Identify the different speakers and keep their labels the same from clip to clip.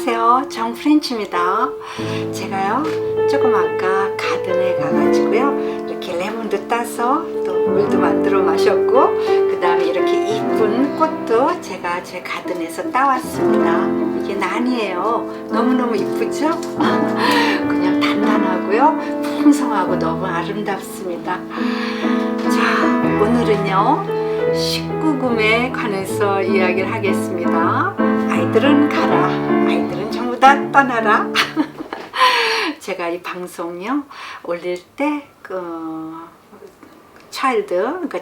Speaker 1: 안녕하세요, 정프렌치입니다. 제가요 조금 아까 가든에 가가지고요 이렇게 레몬도 따서 또 물도 만들어 마셨고, 그 다음에 이렇게 이쁜 꽃도 제가 제 가든에서 따왔습니다. 이게 난이에요. 너무너무 이쁘죠? 그냥 단단하고요 풍성하고 너무 아름답습니다. 자, 오늘은요 19금에 관해서 이야기를 하겠습니다. 아이들은 가라, 아이들은 전부 다 떠나라. 제가 이 방송요 올릴 때 그러니까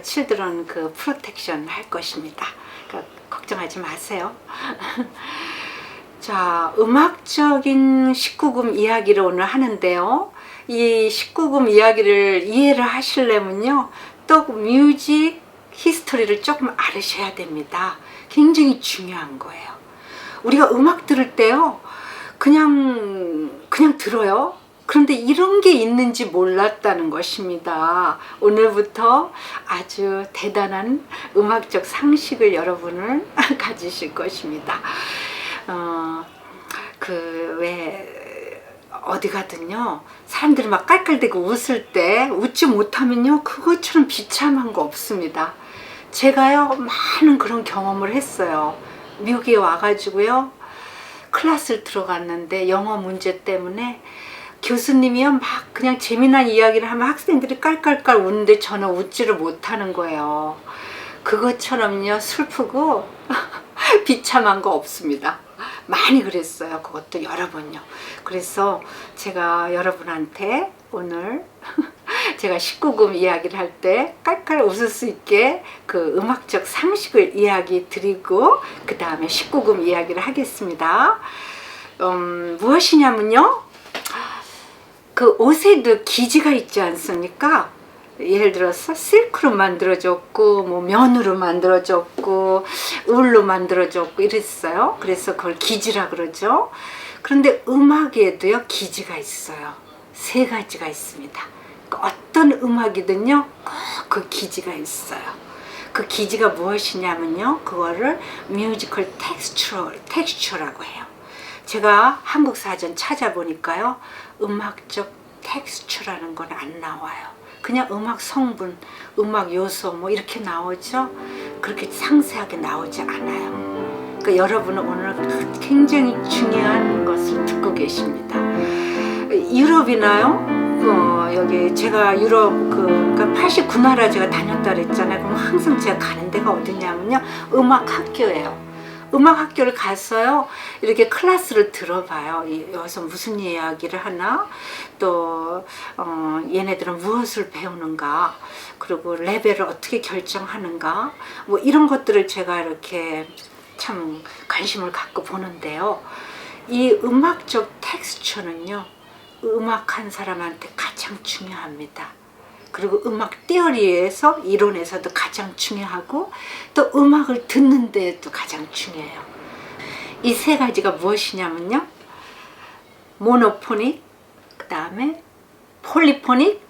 Speaker 1: 칠드런 그 프로텍션 할 것입니다. 그러니까 걱정하지 마세요. 자, 음악적인 19금 이야기를 오늘 하는데요, 이 19금 이야기를 이해를 하시려면요 또 뮤직 히스토리를 조금 알으셔야 됩니다. 굉장히 중요한 거예요. 우리가 음악 들을 때요 그냥 들어요. 그런데 이런 게 있는지 몰랐다는 것입니다. 오늘부터 아주 대단한 음악적 상식을 여러분은 가지실 것입니다. 어디 가든요 사람들이 막 깔깔대고 웃을 때 웃지 못하면요 그것처럼 비참한 거 없습니다. 제가요 많은 그런 경험을 했어요. 미국에 와가지고요 클래스를 들어갔는데 영어 문제 때문에 교수님이요 막 그냥 재미난 이야기를 하면 학생들이 깔깔깔 웃는데 저는 웃지를 못하는 거예요. 그것처럼요 슬프고 비참한 거 없습니다. 많이 그랬어요. 그것도 여러 번요. 그래서 제가 여러분한테 오늘 제가 19금 이야기를 할 때 깔깔 웃을 수 있게 그 음악적 상식을 이야기 드리고 그 다음에 19금 이야기를 하겠습니다. 무엇이냐면요 그 옷에도 기지가 있지 않습니까? 예를 들어서 실크로 만들어졌고 뭐 면으로 만들어졌고 울로 만들어졌고 이랬어요. 그래서 그걸 기지라 그러죠. 그런데 음악에도요 기지가 있어요. 세 가지가 있습니다. 어떤 음악이든요 꼭 그 기지가 있어요. 그 기지가 무엇이냐면요 그거를 뮤지컬 텍스처라고 해요. 제가 한국 사전 찾아보니까요 음악적 텍스처라는 건 안 나와요. 그냥 음악 성분, 음악 요소 뭐 이렇게 나오죠. 그렇게 상세하게 나오지 않아요. 그러니까 여러분은 오늘 굉장히 중요한 것을 듣고 계십니다. 유럽이나요? 여기 제가 유럽 그러니까 89나라 제가 다녔다 그랬잖아요. 그럼 항상 제가 가는 데가 어디냐면요 음악 학교예요. 음악 학교를 가서요 이렇게 클래스를 들어봐요. 여기서 무슨 이야기를 하나, 또 얘네들은 무엇을 배우는가, 그리고 레벨을 어떻게 결정하는가, 뭐 이런 것들을 제가 이렇게 참 관심을 갖고 보는데요, 이 음악적 텍스처는요 음악한 사람한테 가장 중요합니다. 그리고 음악 티어리에서 이론에서도 가장 중요하고 또 음악을 듣는 데도 가장 중요해요. 이 세 가지가 무엇이냐면요 모노포닉, 그 다음에 폴리포닉,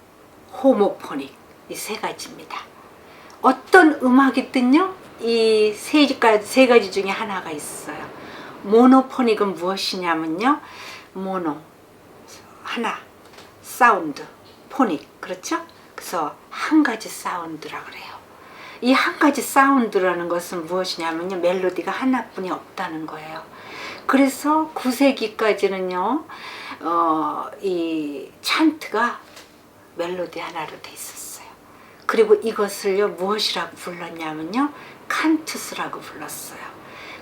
Speaker 1: 호모포닉, 이 세 가지입니다. 어떤 음악이든요 이 세 가지 중에 하나가 있어요. 모노포닉은 무엇이냐면요 모노 하나, 사운드, 포닉, 그렇죠? 그래서 한 가지 사운드라 그래요. 이 한 가지 사운드라는 것은 무엇이냐면요 멜로디가 하나뿐이 없다는 거예요. 그래서 9세기까지는요 이 찬트가 멜로디 하나로 돼 있었어요. 그리고 이것을요 무엇이라고 불렀냐면요 칸투스라고 불렀어요.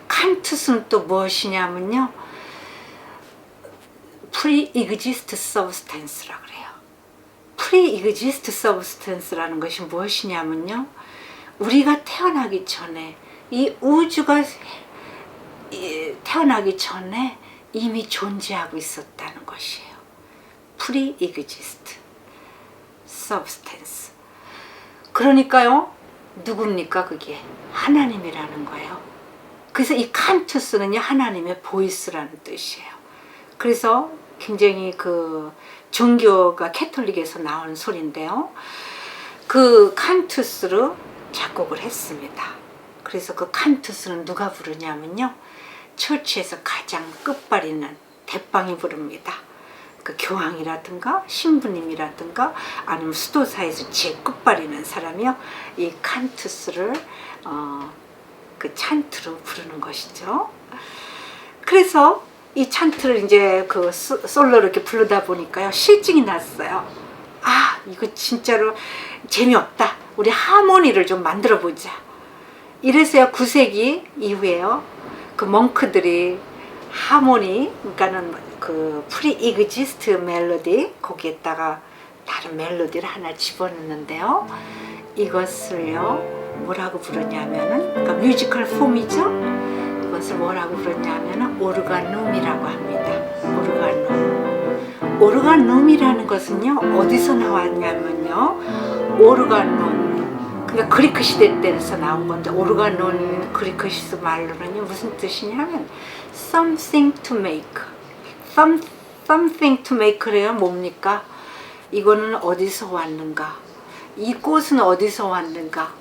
Speaker 1: 칸투스는 또 무엇이냐면요 pre-exist substance라고 그래요. pre-exist substance라는 것이 무엇이냐면요 우리가 태어나기 전에, 이 우주가 태어나기 전에 이미 존재하고 있었다는 것이에요. pre-exist substance. 그러니까요 누굽니까? 그게 하나님이라는 거예요. 그래서 이 칸투스는요 하나님의 보이스라는 뜻이에요. 그래서 굉장히 그 종교가 캐톨릭에서 나온 소리인데요, 그 칸투스로 작곡을 했습니다. 그래서 그 칸투스는 누가 부르냐면요 처치에서 가장 끝발이는 대빵이 부릅니다. 그 교황이라든가 신부님이라든가 아니면 수도사에서 제일 끝발이는 사람이요, 이 칸투스를 그 찬트로 부르는 것이죠. 그래서 이 찬트를 이제 그 솔로로 이렇게 부르다 보니까요, 실증이 났어요. 아, 이거 진짜로 재미없다. 우리 하모니를 좀 만들어 보자. 이래서요, 9세기 이후에요, 그 멍크들이 하모니, 그러니까는 그 프리익지스트 멜로디, 거기에다가 다른 멜로디를 하나 집어넣는데요, 이것을요 뭐라고 부르냐면은, 그러니까 뮤지컬 폼이죠. 이것을 뭐라고 부르냐면은 오르가눔이라고 합니다. 오르가눔. 오르가눔이라는 것은요, 어디서 나왔냐면요, 오르가눔, 그러니까 그리크 시대 때에서 나온 건데, 오르가눔 그리크 시 말로는요 무슨 뜻이냐면 something to make. something to make래요. 뭡니까? 이거는 어디서 왔는가? 이 꽃은 어디서 왔는가?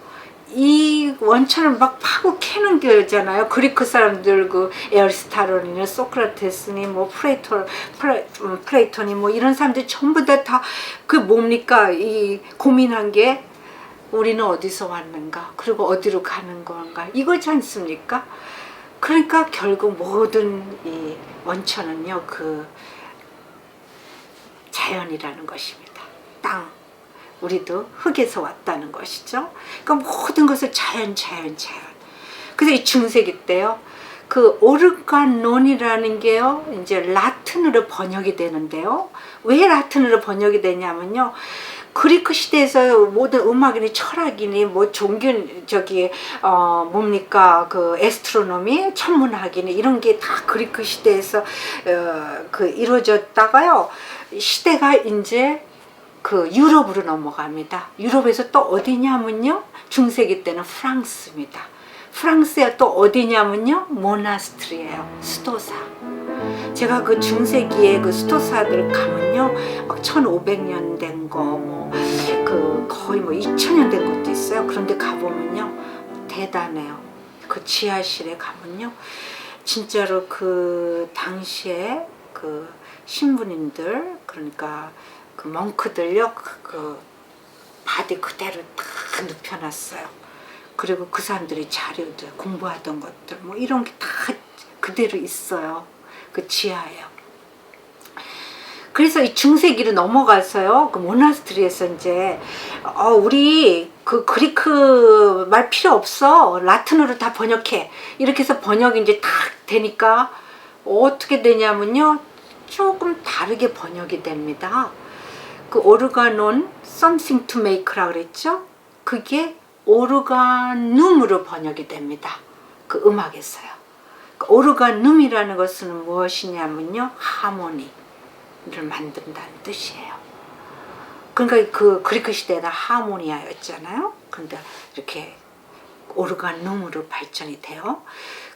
Speaker 1: 이 원천을 막 파고 캐는 거잖아요. 그리크 사람들, 그 에어리스타론이나 소크라테스니 뭐 플레이톤이 뭐 이런 사람들이 전부 다 그 뭡니까? 이 고민한 게 우리는 어디서 왔는가? 그리고 어디로 가는 건가? 이거지 않습니까? 그러니까 결국 모든 이 원천은요, 그 자연이라는 것입니다. 땅. 우리도 흙에서 왔다는 것이죠. 그러니까 모든 것을 자연. 그래서 이 중세기 때요, 그 오르가논이라는 게요, 이제 라틴으로 번역이 되는데요. 왜 라틴으로 번역이 되냐면요, 그리크 시대에서 모든 음악이니 철학이니 뭐 종교, 뭡니까, 그 에스트로노미, 천문학이니 이런 게 다 그리크 시대에서 그 이루어졌다가요, 시대가 이제 그 유럽으로 넘어갑니다. 유럽에서 또 어디냐면요, 중세기 때는 프랑스입니다. 프랑스에 또 어디냐면요, 모나스트리예요. 수도사. 제가 그 중세기에 그 수도사들 가면요, 막 1500년 된 거, 뭐 그 거의 뭐 2000년 된 것도 있어요. 그런데 가보면요, 대단해요. 그 지하실에 가면요, 진짜로 그 당시에 그 신부님들, 그러니까 그 멍크들요, 그 바디 그대로 다 눕혀놨어요. 그리고 그 사람들이 자료들, 공부하던 것들 뭐 이런 게 다 그대로 있어요. 그 지하에요. 그래서 이 중세기로 넘어가서요, 그 모나스트리에서 이제 우리 그 그리크 말 필요 없어, 라틴어로 다 번역해, 이렇게 해서 번역이 이제 딱 되니까 어떻게 되냐면요, 조금 다르게 번역이 됩니다. 그 오르가논 something to make라고 그랬죠? 그게 오르가눔으로 번역이 됩니다. 그 음악에서요. 그 오르가눔이라는 것은 무엇이냐면요, 하모니를 만든다는 뜻이에요. 그러니까 그 그리크 시대에는 하모니아였잖아요. 근데 이렇게 오르가눔으로 발전이 돼요.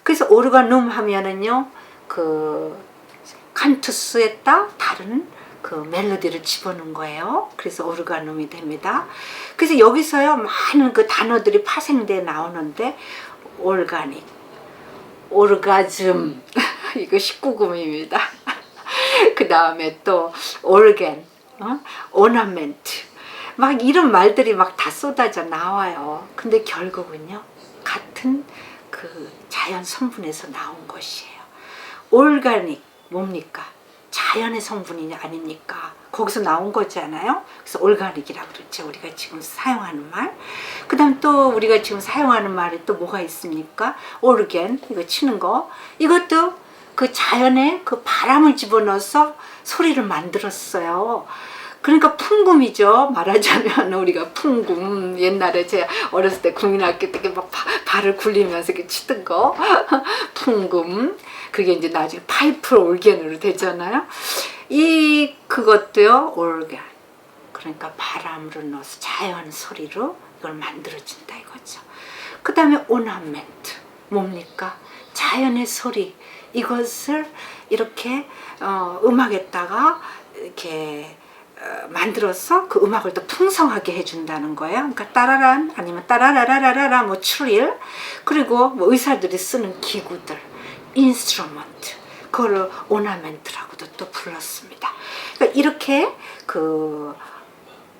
Speaker 1: 그래서 오르가눔 하면은요, 그 칸투스에다 다른 그 멜로디를 집어넣은 거예요. 그래서 오르가눔이 됩니다. 그래서 여기서요, 많은 그 단어들이 파생돼 나오는데, 올가닉, 오르가즘, 이거 19금입니다. 그 다음에 또 올겐, 오너멘트, 막 이런 말들이 막 다 쏟아져 나와요. 근데 결국은요, 같은 그 자연 성분에서 나온 것이에요. 올가닉 뭡니까? 자연의 성분이 아닙니까? 거기서 나온 거잖아요. 그래서 올가닉이라고 그랬죠. 우리가 지금 사용하는 말. 그 다음 또 우리가 지금 사용하는 말이 또 뭐가 있습니까? 오르겐, 이거 치는 거. 이것도 그 자연의 그 바람을 집어넣어서 소리를 만들었어요. 그러니까 풍금이죠. 말하자면 우리가 풍금, 옛날에 제가 어렸을 때 국민학교 때 막 발을 굴리면서 이렇게 치던 거 풍금, 그게 이제 나중에 파이프 올겐으로 되잖아요. 그것도요, 올겐, 그러니까 바람으로 넣어서 자연 소리로 이걸 만들어준다 이거죠. 그 다음에 오너멘트, 뭡니까? 자연의 소리, 이것을 이렇게 음악에다가 이렇게 만들어서 그 음악을 더 풍성하게 해준다는 거예요. 그러니까 따라란, 아니면 따라라라라라, 뭐 추릴, 그리고 뭐 의사들이 쓰는 기구들, 인스트루먼트, 그거를 오나멘트라고도 또 불렀습니다. 그러니까 이렇게 그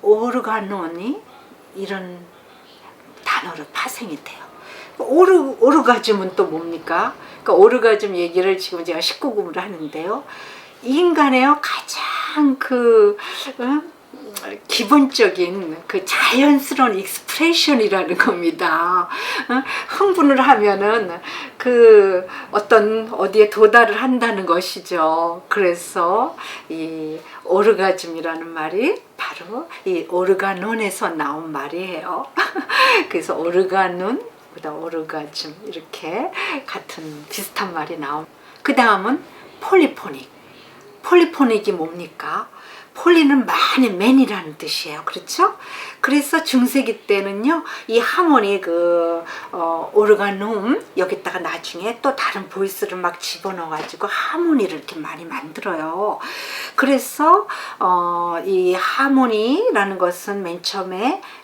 Speaker 1: 오르가논이 이런 단어로 파생이 돼요. 오르가즘은 또 뭡니까? 그러니까 오르가즘 얘기를 지금 제가 19금으로 하는데요. 인간의 가장 기본적인 그 자연스러운 익스프레션이라는 겁니다. 흥분을 하면은 그 어떤 어디에 도달을 한다는 것이죠. 그래서 이 오르가즘이라는 말이 바로 이 오르가논에서 나온 말이에요. 그래서 오르가논, 그다음 오르가즘 이렇게 같은 비슷한 말이 나옴. 그 다음은 폴리포닉. 폴리포닉이 뭡니까? 폴리는 많이 맨이라는 뜻이에요. 그렇죠? 그래서 중세기 때는요, 이 하모니 오르가눔 여기다가 나중에 또 다른 보이스를 막 집어넣어가지고 하모니를 이렇게 많이 만들어요. 그래서 이 하모니라는 것은 맨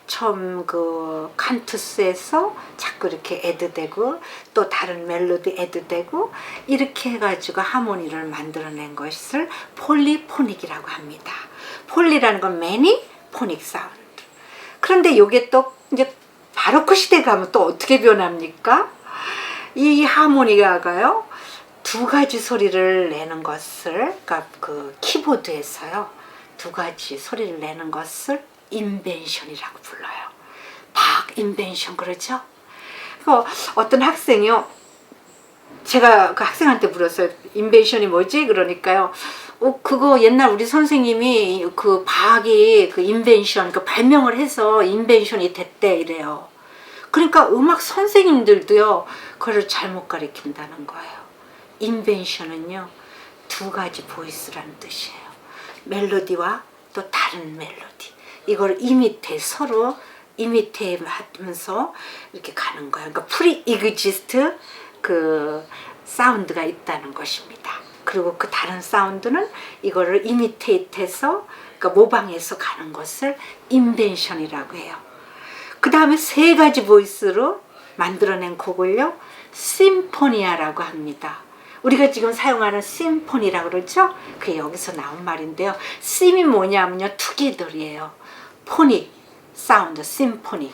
Speaker 1: 처음 그 칸투스에서 자꾸 이렇게 애드되고 또 다른 멜로디 애드되고 이렇게 해가지고 하모니를 만들어낸 것을 폴리포닉이라고 합니다. 폴리라는 건 many, 포닉 사운드. 그런데 이게 또 이제 바로크 시대 가면 또 어떻게 변합니까? 이 하모니가요 두 가지 소리를 내는 것을, 그러니까 그 키보드에서요 두 가지 소리를 내는 것을 인벤션이라고 불러요. 막 인벤션 그러죠? 어떤 학생이요, 제가 그 학생한테 물었어요. 인벤션이 뭐지? 그러니까요. 그거 옛날 우리 선생님이 그 바학이 그 인벤션, 그 발명을 해서 인벤션이 됐대 이래요. 그러니까 음악 선생님들도요, 그걸 잘못 가르친다는 거예요. 인벤션은요, 두 가지 보이스라는 뜻이에요. 멜로디와 또 다른 멜로디. 이걸 서로 이미테이트 하면서 이렇게 가는 거예요. 그러니까 프리 이그지스트 그 사운드가 있다는 것입니다. 그리고 그 다른 사운드는 이거를 이미테이트해서, 그러니까 모방해서 가는 것을 인벤션이라고 해요. 그 다음에 세 가지 보이스로 만들어낸 곡을요, 심포니아라고 합니다. 우리가 지금 사용하는 심포니라고 그러죠? 그게 여기서 나온 말인데요. 심이 뭐냐면요, 투게더이에요. 포닉, 사운드, 심포니.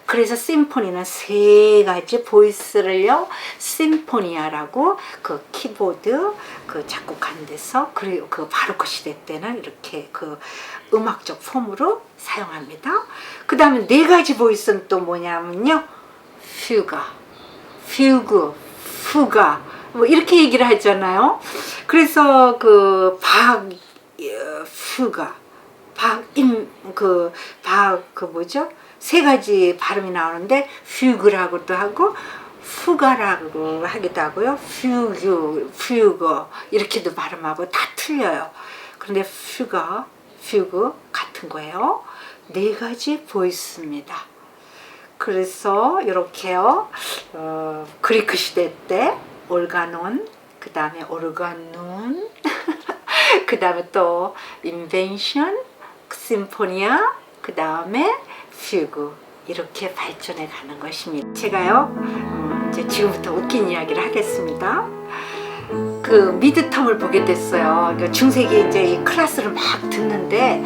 Speaker 1: 그래서 심포니는 세 가지 보이스를요, 심포니아라고 그 키보드 그 작곡한 데서, 그리고 그 바로크 시대 때는 이렇게 그 음악적 폼으로 사용합니다. 그 다음에 네 가지 보이스는 또 뭐냐면요, 퓨그, 푸가, 뭐 이렇게 얘기를 하잖아요. 그래서 그 퓨가, 뭐죠? 세 가지 발음이 나오는데 퓨그라고도 하고 푸가라고 하기도 하고요. 퓨거 이렇게도 발음하고 다 틀려요. 그런데 퓨그 같은 거예요. 네 가지 보이스입니다. 그래서 이렇게요. 그리크 시대 때 올가논, 그 다음에 오르가논, 그 다음에 또 인벤션, 심포니아, 그 다음에 퓨그, 이렇게 발전해 가는 것입니다. 제가요 이제 지금부터 웃긴 이야기를 하겠습니다. 그 미드텀을 보게 됐어요. 중세기 이제 이 클래스를 막 듣는데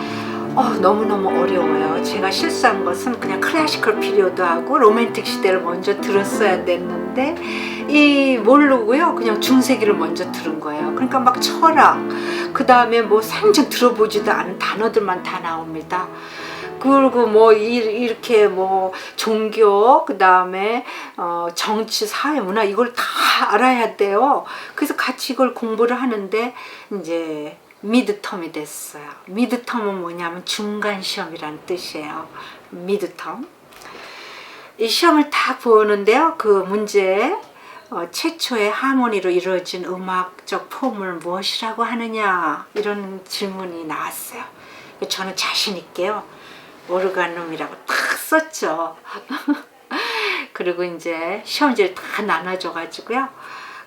Speaker 1: 너무너무 어려워요. 제가 실수한 것은 그냥 클래시컬 피리어드하고 로맨틱 시대를 먼저 들었어야 됐는데 모르고요, 그냥 중세기를 먼저 들은 거예요. 그러니까 막 철학, 그 다음에 뭐 생전 들어보지도 않은 단어들만 다 나옵니다. 그리고 뭐 이렇게 뭐 종교, 그 다음에 정치, 사회, 문화 이걸 다 알아야 돼요. 그래서 같이 이걸 공부를 하는데 이제 미드텀이 됐어요. 미드텀은 뭐냐면 중간 시험이라는 뜻이에요. 미드텀. 이 시험을 다 보는데요. 그 문제에 최초의 하모니로 이루어진 음악적 폼을 무엇이라고 하느냐, 이런 질문이 나왔어요. 저는 자신 있게요, 오르가눔이라고 딱 썼죠. 그리고 이제 시험지를 다 나눠줘 가지고요,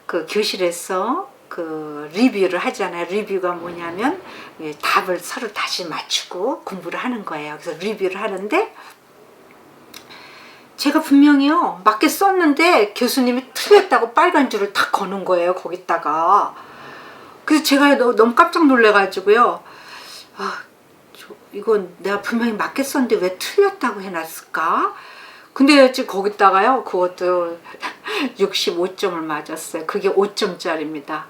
Speaker 1: 그 교실에서 그 리뷰를 하잖아요. 리뷰가 뭐냐면 답을 서로 다시 맞추고 공부를 하는 거예요. 그래서 리뷰를 하는데 제가 분명히요 맞게 썼는데 교수님이 틀렸다고 빨간 줄을 탁 거는 거예요 거기다가. 그래서 제가 너무 깜짝 놀래가지고요. 이건 내가 분명히 맞게 썼는데 왜 틀렸다고 해놨을까? 근데 지금 거기다가요 그것도 65점을 맞았어요. 그게 5점짜리입니다.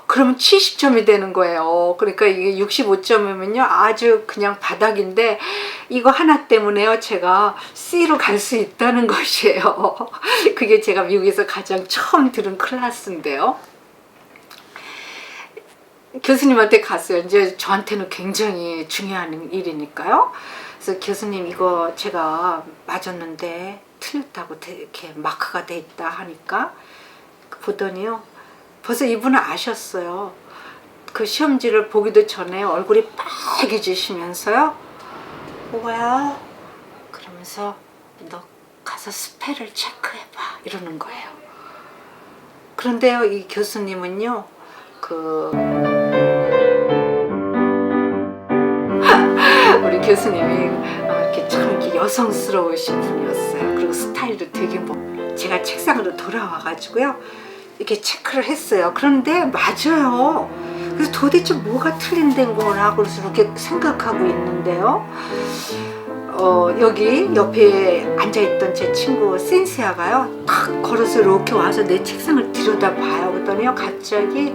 Speaker 1: 그러면 70점이 되는 거예요. 그러니까 이게 65점이면요 아주 그냥 바닥인데 이거 하나 때문에요 제가 C로 갈 수 있다는 것이에요. 그게 제가 미국에서 가장 처음 들은 클래스인데요. 교수님한테 갔어요. 이제 저한테는 굉장히 중요한 일이니까요. 그래서 교수님 이거 제가 맞았는데 틀렸다고 이렇게 마크가 돼 있다 하니까 보더니요. 벌써 이분은 아셨어요. 그 시험지를 보기도 전에 얼굴이 빨개지시면서요. 뭐야? 그러면서 너 가서 스펠을 체크해봐 이러는 거예요. 그런데요 이 교수님은요 우리 교수님이 이렇게 참 이렇게 여성스러우신 분이었어요. 그리고 스타일도 되게 제가 책상으로 돌아와 가지고요 이렇게 체크를 했어요. 그런데 맞아요. 그래서 도대체 뭐가 틀린 거나 그래서 이렇게 생각하고 있는데요. 여기 옆에 앉아있던 제 친구 센시아가요 탁 걸어서 이렇게 와서 내 책상을 들여다봐요. 그랬더니요 갑자기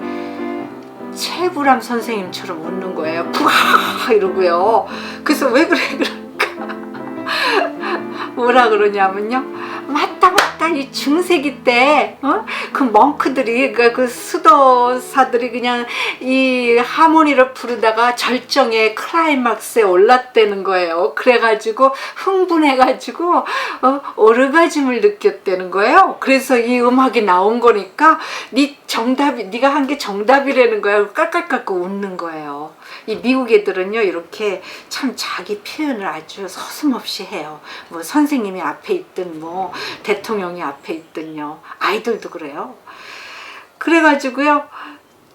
Speaker 1: 최불암 선생님처럼 웃는 거예요. 부하 이러고요. 그래서 왜 그래 그러니까 뭐라 그러냐면요. 맞다 이 중세기 때 그 멍크들이 그 수도사들이 그냥 이 하모니를 부르다가 절정의 클라이막스에 올랐다는 거예요. 그래가지고 흥분해가지고 오르가즘을 느꼈다는 거예요. 그래서 이 음악이 나온 거니까 네가 한 게 정답이라는 거예요. 깔깔깔깔 웃는 거예요. 이 미국 애들은요 이렇게 참 자기 표현을 아주 서슴없이 해요. 뭐 선생님이 앞에 있든 뭐 대통령이 앞에 있든요. 아이들도 그래요. 그래가지고요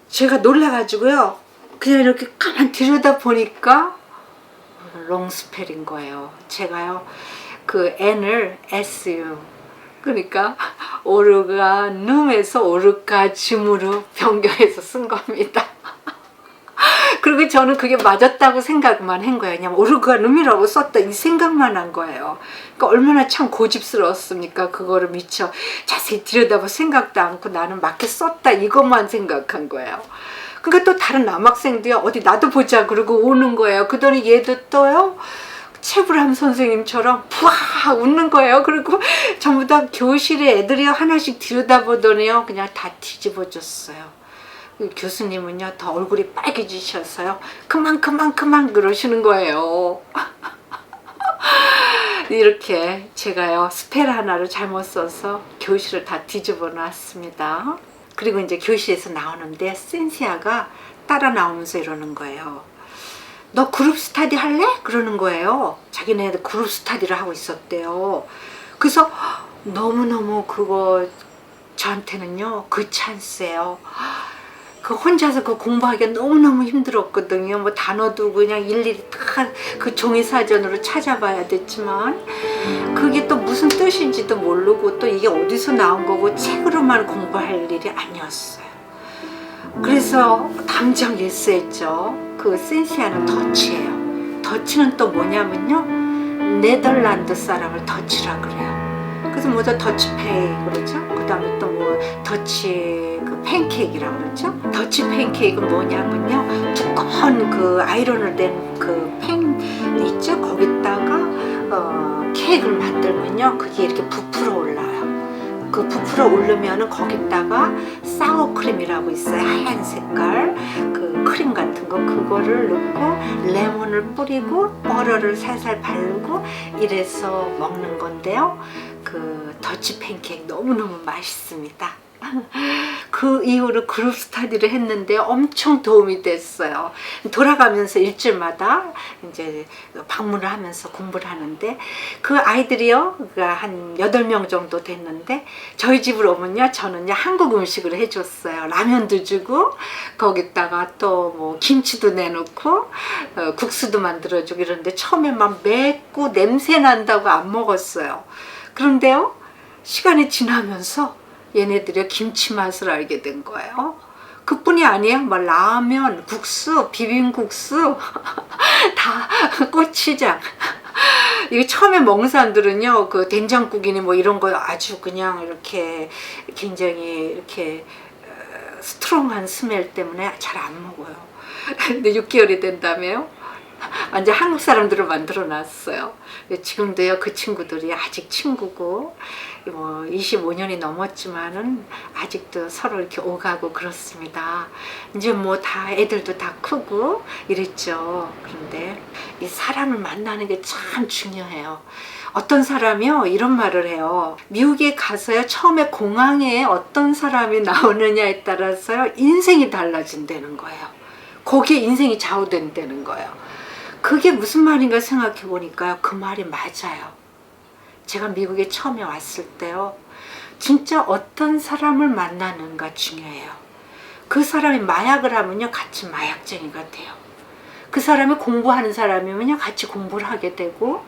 Speaker 1: 제가 놀라가지고요 그냥 이렇게 가만 들여다 보니까 롱스펠인 거예요. 제가요 그 N을 SU 그러니까 오르가눔에서 오르가즘으로 변경해서 쓴 겁니다. 그리고 저는 그게 맞았다고 생각만 한 거예요. 그냥 오르가눔이라고 썼다 이 생각만 한 거예요. 그러니까 얼마나 참 고집스러웠습니까? 그거를 미처 자세히 들여다볼 생각도 않고 나는 맞게 썼다 이것만 생각한 거예요. 그러니까 또 다른 남학생도요 어디 나도 보자 그러고 오는 거예요. 그러더니 얘도 또요 최불암 선생님처럼 부하 웃는 거예요. 그리고 전부 다 교실에 애들이 하나씩 들여다보더니요 그냥 다 뒤집어졌어요. 교수님은요 더 얼굴이 빨개지셔서요 그만 그러시는 거예요. 이렇게 제가요 스펠 하나를 잘못 써서 교실을 다 뒤집어 놨습니다. 그리고 이제 교실에서 나오는데 센시아가 따라 나오면서 이러는 거예요. 너 그룹 스터디 할래? 그러는 거예요. 자기네들 그룹 스터디를 하고 있었대요. 그래서 너무너무 그거 저한테는요 그 찬스예요. 그 혼자서 그 공부하기가 너무너무 힘들었거든요. 뭐 단어도 그냥 일일이 다 그 종이 사전으로 찾아봐야 됐지만 그게 또 무슨 뜻인지도 모르고 또 이게 어디서 나온 거고 책으로만 공부할 일이 아니었어요. 그래서 당장 예스했죠. 그 센시아는 더치예요. 더치는 또 뭐냐면요 네덜란드 사람을 더치라 그래요. 그래서 뭐죠 더치페이 그러죠. 그 다음에 또 뭐 더치 그 팬케이크라고 그러죠. 더치 팬케이크는 뭐냐면요 두꺼운 그 아이론을 댄 그 팬 있죠. 거기다가 케이크를 만들면요 그게 이렇게 부풀어 올라요. 그 부풀어 오르면은 거기다가 사워크림이라고 있어요. 하얀 색깔 그 크림 같은 거 그거를 넣고 레몬을 뿌리고 버터를 살살 바르고 이래서 먹는 건데요. 그 더치 팬케이크 너무너무 맛있습니다. 그 이후로 그룹 스터디를 했는데 엄청 도움이 됐어요. 돌아가면서 일주일마다 이제 방문을 하면서 공부를 하는데 그 아이들이요 한 8명 정도 됐는데 저희 집으로 오면요 저는요 한국 음식을 해줬어요. 라면도 주고 거기다가 또 뭐 김치도 내놓고 국수도 만들어주고 이러는데 처음에 막 맵고 냄새 난다고 안 먹었어요. 그런데요, 시간이 지나면서 얘네들이 김치 맛을 알게 된 거예요. 그뿐이 아니에요. 뭐 라면, 국수, 비빔국수 다 고추장. 이게 처음에 먹는 사람들은요, 그 된장국이니 뭐 이런 거 아주 그냥 이렇게 굉장히 이렇게 스트롱한 스멜 때문에 잘 안 먹어요. 근데 6개월이 된다며요? 완전 한국 사람들을 만들어 놨어요. 지금도요, 그 친구들이 아직 친구고, 뭐 25년이 넘었지만은 아직도 서로 이렇게 오가고 그렇습니다. 이제 뭐 다 애들도 다 크고 이랬죠. 그런데 이 사람을 만나는 게 참 중요해요. 어떤 사람이요, 이런 말을 해요. 미국에 가서요, 처음에 공항에 어떤 사람이 나오느냐에 따라서요, 인생이 달라진다는 거예요. 거기에 인생이 좌우된다는 거예요. 그게 무슨 말인가 생각해 보니까요, 그 말이 맞아요. 제가 미국에 처음에 왔을 때요, 진짜 어떤 사람을 만나는가 중요해요. 그 사람이 마약을 하면요, 같이 마약쟁이가 돼요. 그 사람이 공부하는 사람이면요, 같이 공부를 하게 되고,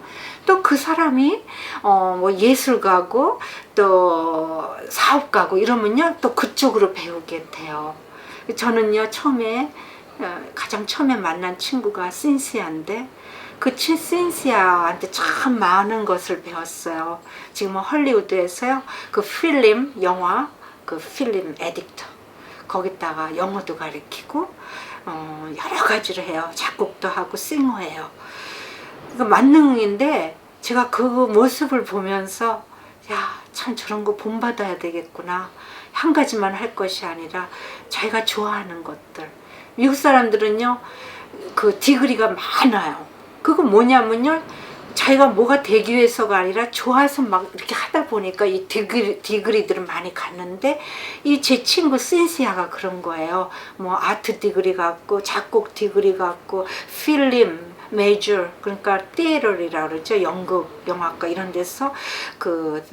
Speaker 1: 또 그 사람이 뭐 예술가고 또 사업가고 이러면요, 또 그쪽으로 배우게 돼요. 저는요, 가장 처음에 만난 친구가 신시아인데, 그 신시아한테 참 많은 것을 배웠어요. 지금은 헐리우드에서요, 그 필름 영화, 그 필름 에디터, 거기다가 영어도 가르치고 여러 가지를 해요. 작곡도 하고 싱어해요. 그 만능인데, 제가 그 모습을 보면서 야, 참 저런 거 본받아야 되겠구나. 한 가지만 할 것이 아니라 자기가 좋아하는 것들. 미국 사람들은요, 그 디그리가 많아요. 그거 뭐냐면요, 자기가 뭐가 되기 위해서가 아니라 좋아서 막 이렇게 하다 보니까 이 디그리들은 많이 갔는데, 이 제 친구 신시아가 그런 거예요. 뭐 아트 디그리 갖고, 작곡 디그리 갖고, 필름 메이저, 그러니까 티에터리라고 그러죠. 연극, 영화과 이런 데서 그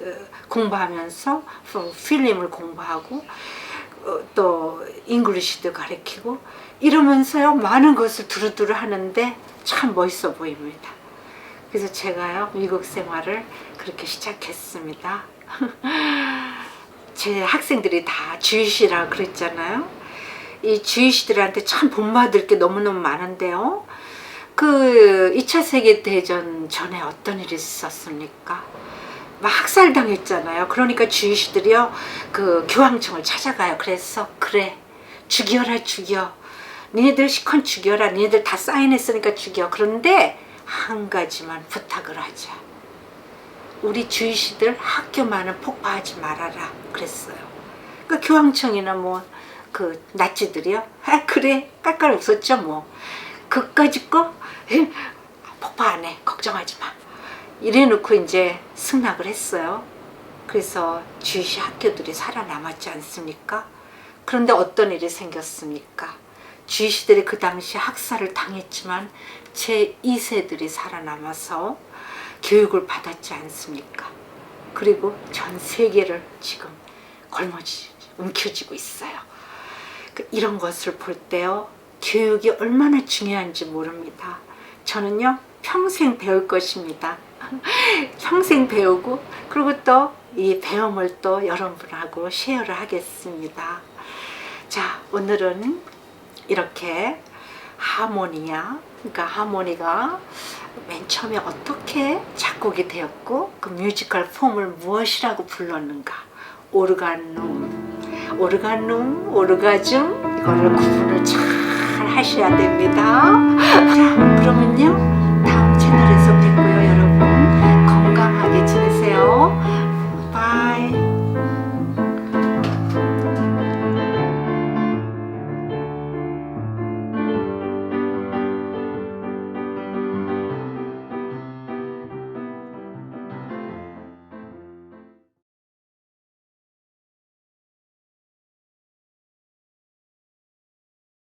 Speaker 1: 공부하면서 필름을 공부하고, 또 잉글리시도 가르치고 이러면서요, 많은 것을 두루두루 하는데 참 멋있어 보입니다. 그래서 제가요, 미국 생활을 그렇게 시작했습니다. 제 학생들이 다 주이시라고 그랬잖아요. 이 주이시들한테 참 본받을 게 너무너무 많은데요, 그 2차 세계대전 전에 어떤 일이 있었습니까? 막 학살당했잖아요. 그러니까 주이시들이요, 그 교황청을 찾아가요. 그래서 그래, 죽여라, 죽여. 니네들 시컨 죽여라. 니네들 다 사인했으니까 죽여. 그런데 한 가지만 부탁을 하자. 우리 주이시들 학교만은 폭파하지 말아라. 그랬어요. 그러니까 교황청이나 뭐 그 나치들이요, 아 그래, 깔깔 웃었죠 뭐. 그까짓 거 폭파 안 해. 걱정하지 마. 이래 놓고 이제 승낙을 했어요. 그래서 주이시 학교들이 살아남았지 않습니까? 그런데 어떤 일이 생겼습니까? 주이시들이 그 당시 학살을 당했지만 제 2세들이 살아남아서 교육을 받았지 않습니까? 그리고 전 세계를 지금 움켜쥐고 있어요. 이런 것을 볼 때요, 교육이 얼마나 중요한지 모릅니다. 저는요, 평생 배울 것입니다. 평생 배우고, 그리고 또 이 배움을 또 여러분하고 쉐어를 하겠습니다. 자, 오늘은 이렇게 하모니아, 그러니까 하모니가 맨 처음에 어떻게 작곡이 되었고, 그 뮤지컬 폼을 무엇이라고 불렀는가, 오르가눔, 오르가즘, 이거를 구분을 잘 하셔야 됩니다. 자,